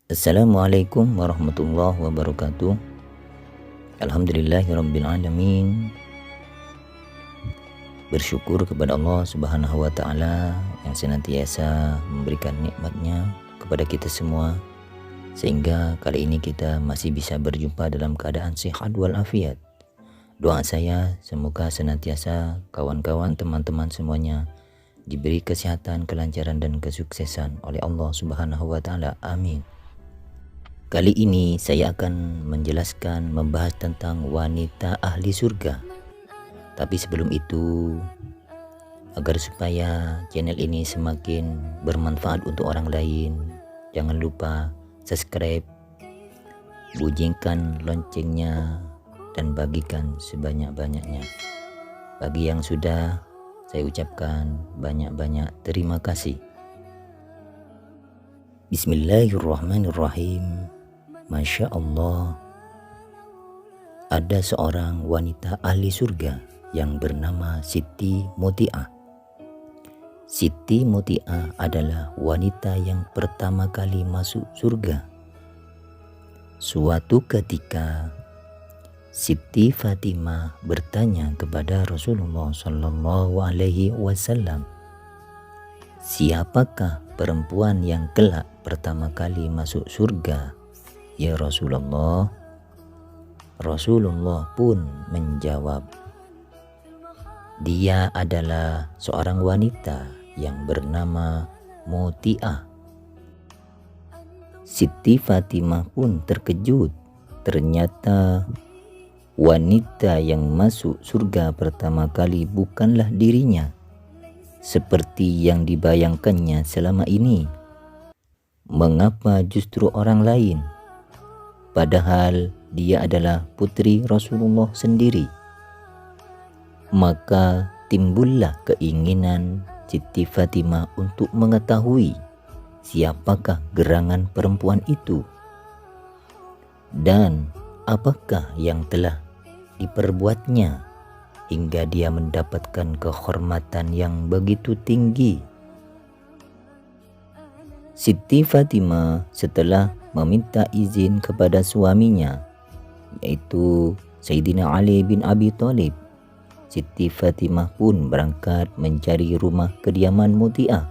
Assalamualaikum warahmatullahi wabarakatuh. Alhamdulillahirrabbilalamin. Bersyukur kepada Allah subhanahu wa ta'ala yang senantiasa memberikan nikmatnya kepada kita semua, sehingga kali ini kita masih bisa berjumpa dalam keadaan sehat walafiat. Doa saya semoga senantiasa kawan-kawan teman-teman semuanya diberi kesehatan, kelancaran dan kesuksesan oleh Allah subhanahu wa ta'ala. Amin. Kali ini saya akan menjelaskan membahas tentang wanita ahli surga. Tapi sebelum itu, agar supaya channel ini semakin bermanfaat untuk orang lain, jangan lupa subscribe, bunyikan loncengnya, dan bagikan sebanyak-banyaknya. Bagi yang sudah, saya ucapkan banyak-banyak terima kasih. Bismillahirrahmanirrahim. Masya Allah, ada seorang wanita ahli surga yang bernama Siti Muti'ah. Siti Muti'ah adalah wanita yang pertama kali masuk surga. Suatu ketika, Siti Fatimah bertanya kepada Rasulullah SAW, siapakah perempuan yang kelak pertama kali masuk surga, ya Rasulullah? Rasulullah pun menjawab, dia adalah seorang wanita yang bernama Muti'ah. Siti Fatimah pun terkejut. Ternyata wanita yang masuk surga pertama kali bukanlah dirinya seperti yang dibayangkannya selama ini. Mengapa justru orang lain? Padahal dia adalah putri Rasulullah sendiri. Maka timbullah keinginan Siti Fatimah untuk mengetahui siapakah gerangan perempuan itu dan apakah yang telah diperbuatnya hingga dia mendapatkan kehormatan yang begitu tinggi. Siti Fatimah setelah meminta izin kepada suaminya, yaitu Sayyidina Ali bin Abi Thalib, Siti Fatimah pun berangkat mencari rumah kediaman Muti'ah.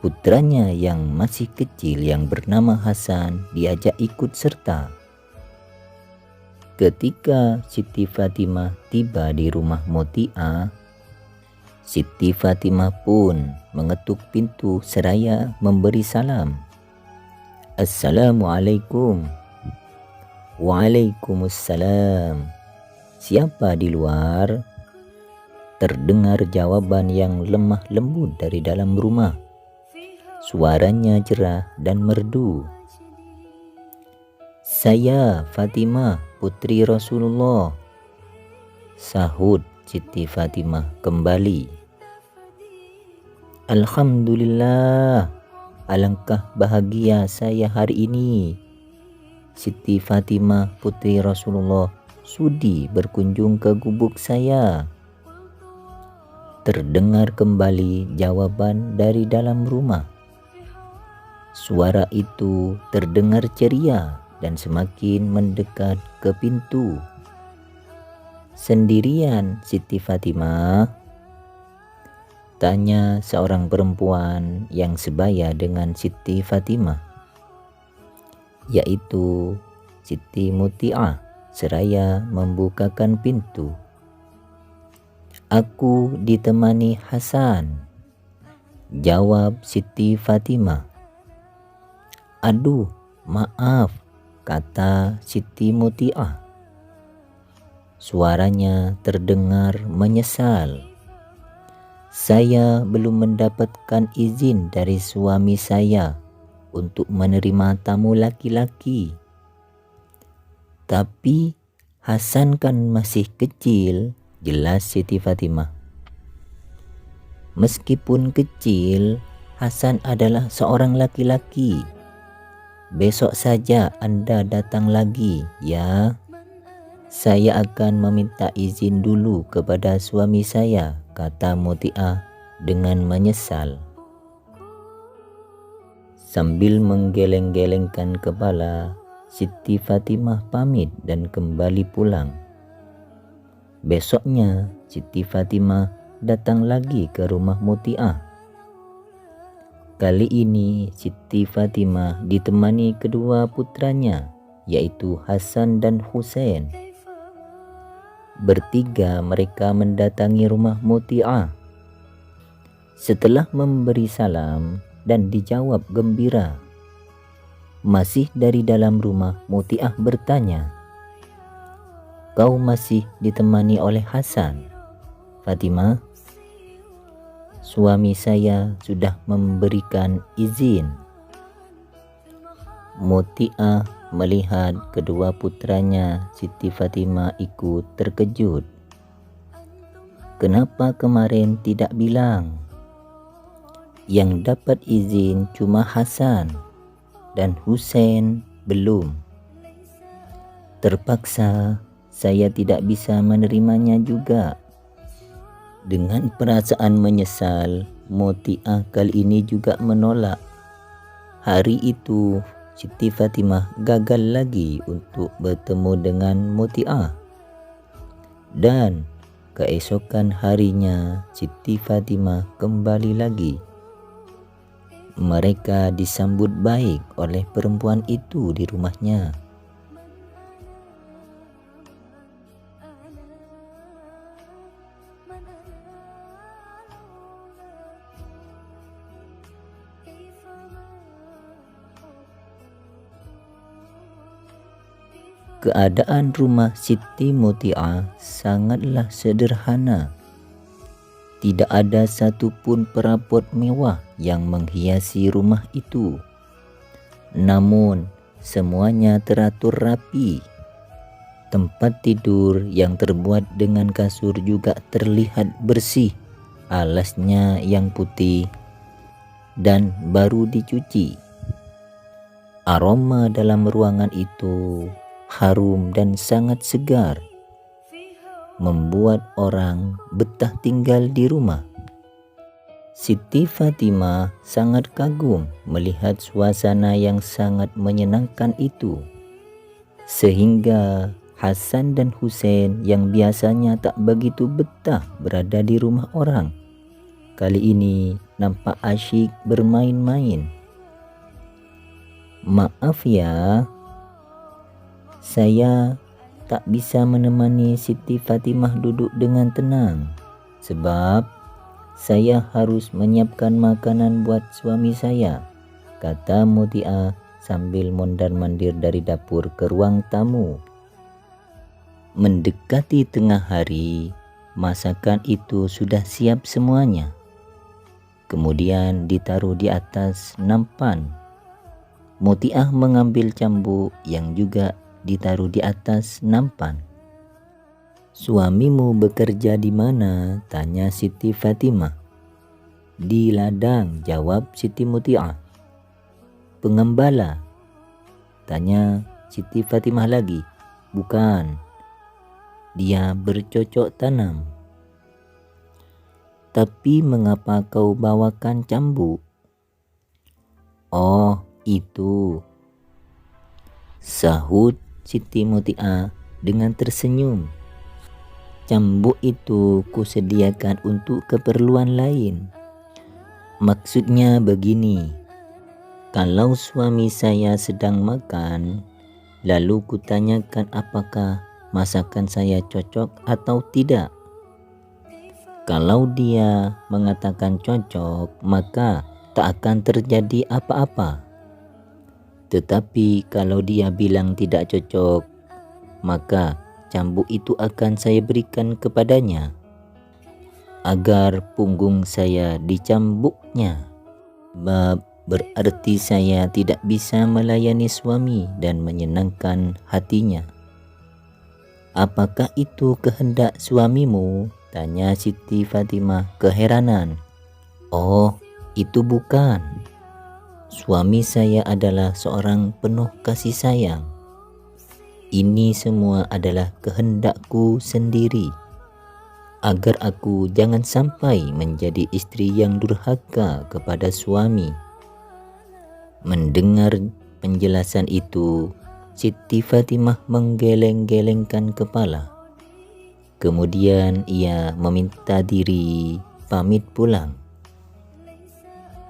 Putranya yang masih kecil yang bernama Hasan diajak ikut serta. Ketika Siti Fatimah tiba di rumah Muti'ah, Siti Fatimah pun mengetuk pintu seraya memberi salam. Assalamualaikum. Waalaikumsalam. Siapa di luar? Terdengar jawaban yang lemah lembut dari dalam rumah. Suaranya cerah dan merdu. Saya Fatimah, putri Rasulullah, sahut Siti Fatimah kembali. Alhamdulillah, alangkah bahagia saya hari ini. Siti Fatimah putri Rasulullah sudi berkunjung ke gubuk saya. Terdengar kembali jawaban dari dalam rumah. Suara itu terdengar ceria dan semakin mendekat ke pintu. Sendirian Siti Fatimah? Tanya seorang perempuan yang sebaya dengan Siti Fatimah, yaitu Siti Muti'ah, seraya membukakan pintu. Aku ditemani Hasan, jawab Siti Fatimah. Aduh, maaf, kata Siti Muti'ah. Suaranya terdengar menyesal. Saya belum mendapatkan izin dari suami saya untuk menerima tamu laki-laki. Tapi Hasan kan masih kecil, jelas Siti Fatimah. Meskipun kecil, Hasan adalah seorang laki-laki. Besok saja Anda datang lagi, ya. Saya akan meminta izin dulu kepada suami saya, kata Muti'ah dengan menyesal. Sambil menggeleng-gelengkan kepala, Siti Fatimah pamit dan kembali pulang. Besoknya, Siti Fatimah datang lagi ke rumah Muti'ah. Kali ini Siti Fatimah ditemani kedua putranya, yaitu Hasan dan Husain. Bertiga mereka mendatangi rumah Muti'ah. Setelah memberi salam dan dijawab gembira, masih dari dalam rumah Muti'ah bertanya, "Kau masih ditemani oleh Hasan, Fatimah?" "Suami saya sudah memberikan izin." Muti'ah melihat kedua putranya Siti Fatimah ikut terkejut. "Kenapa kemarin tidak bilang? Yang dapat izin cuma Hasan dan Husain belum. Terpaksa saya tidak bisa menerimanya juga." Dengan perasaan menyesal, Muti'ah kali ini juga menolak. Hari itu Siti Fatimah gagal lagi untuk bertemu dengan Muti'ah. Dan keesokan harinya Siti Fatimah kembali lagi. Mereka disambut baik oleh perempuan itu di rumahnya. Keadaan rumah Siti Muti'ah sangatlah sederhana. Tidak ada satupun perabot mewah yang menghiasi rumah itu. Namun, semuanya teratur rapi. Tempat tidur yang terbuat dengan kasur juga terlihat bersih, alasnya yang putih dan baru dicuci. Aroma dalam ruangan itu harum dan sangat segar, membuat orang betah tinggal di rumah. Siti Fatimah sangat kagum melihat suasana yang sangat menyenangkan itu, sehingga Hasan dan Husain yang biasanya tak begitu betah berada di rumah orang, kali ini nampak asyik bermain-main. "Maaf ya, saya tak bisa menemani Siti Fatimah duduk dengan tenang, sebab saya harus menyiapkan makanan buat suami saya," kata Muti'ah sambil mondar-mandir dari dapur ke ruang tamu. Mendekati tengah hari, masakan itu sudah siap semuanya. Kemudian ditaruh di atas nampan. Muti'ah mengambil cambuk yang juga ditaruh di atas nampan. "Suamimu bekerja di mana?" tanya Siti Fatimah. "Di ladang," jawab Siti Muti'ah. "Pengembala?" tanya Siti Fatimah lagi. "Bukan, dia bercocok tanam." "Tapi mengapa kau bawakan cambuk?" "Oh, itu," sahut Siti Muti'ah dengan tersenyum. "Cambuk itu kusediakan untuk keperluan lain. Maksudnya begini, kalau suami saya sedang makan, lalu kutanyakan apakah masakan saya cocok atau tidak. Kalau dia mengatakan cocok, maka tak akan terjadi apa-apa. Tetapi kalau dia bilang tidak cocok, maka cambuk itu akan saya berikan kepadanya, agar punggung saya dicambuknya. Berarti saya tidak bisa melayani suami dan menyenangkan hatinya." "Apakah itu kehendak suamimu?" tanya Siti Fatimah keheranan. "Oh, itu bukan. Suami saya adalah seorang penuh kasih sayang. Ini semua adalah kehendakku sendiri, agar aku jangan sampai menjadi istri yang durhaka kepada suami. Mendengar penjelasan itu, Siti Fatimah menggeleng-gelengkan kepala. Kemudian ia meminta diri pamit pulang.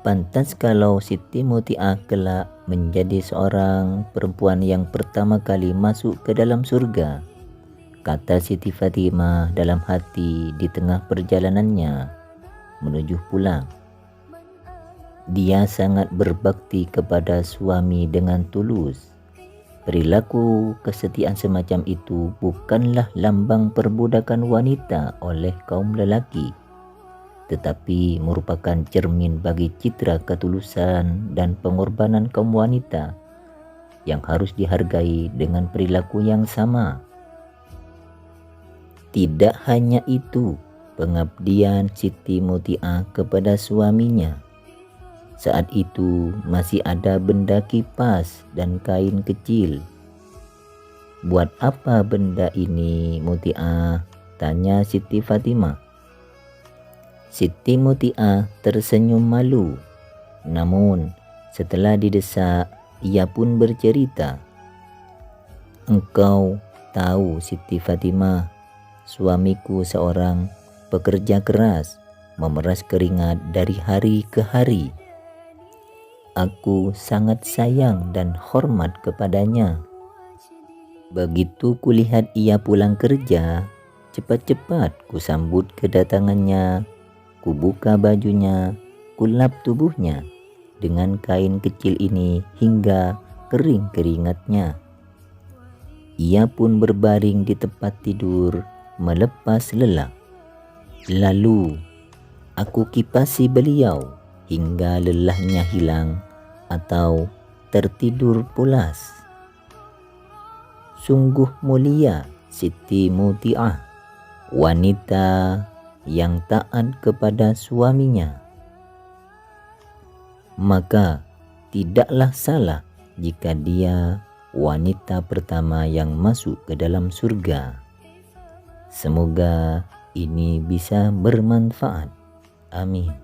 Pantas kalau Siti Muti'ah kelak menjadi seorang perempuan yang pertama kali masuk ke dalam surga, kata Siti Fatimah dalam hati di tengah perjalanannya menuju pulang. Dia sangat berbakti kepada suami dengan tulus. Perilaku kesetiaan semacam itu bukanlah lambang perbudakan wanita oleh kaum lelaki, tetapi merupakan cermin bagi citra ketulusan dan pengorbanan kaum wanita yang harus dihargai dengan perilaku yang sama. Tidak hanya itu, pengabdian Siti Muti'ah kepada suaminya. Saat itu masih ada benda kipas dan kain kecil. Buat apa benda ini, Muti'ah? Tanya Siti Fatimah. Siti Muti'ah tersenyum malu. Namun setelah didesak, ia pun bercerita. Engkau tahu Siti Fatimah, suamiku seorang pekerja keras, memeras keringat dari hari ke hari. Aku sangat sayang dan hormat kepadanya. Begitu kulihat ia pulang kerja, cepat-cepat kusambut kedatangannya, kubuka bajunya, kulap tubuhnya dengan kain kecil ini hingga kering keringatnya. Ia pun berbaring di tempat tidur melepas lelah. Lalu aku kipasi beliau hingga lelahnya hilang atau tertidur pulas. Sungguh mulia Siti Muti'ah, wanita yang taat kepada suaminya. Maka tidaklah salah jika dia wanita pertama yang masuk ke dalam surga. Semoga ini bisa bermanfaat. Amin.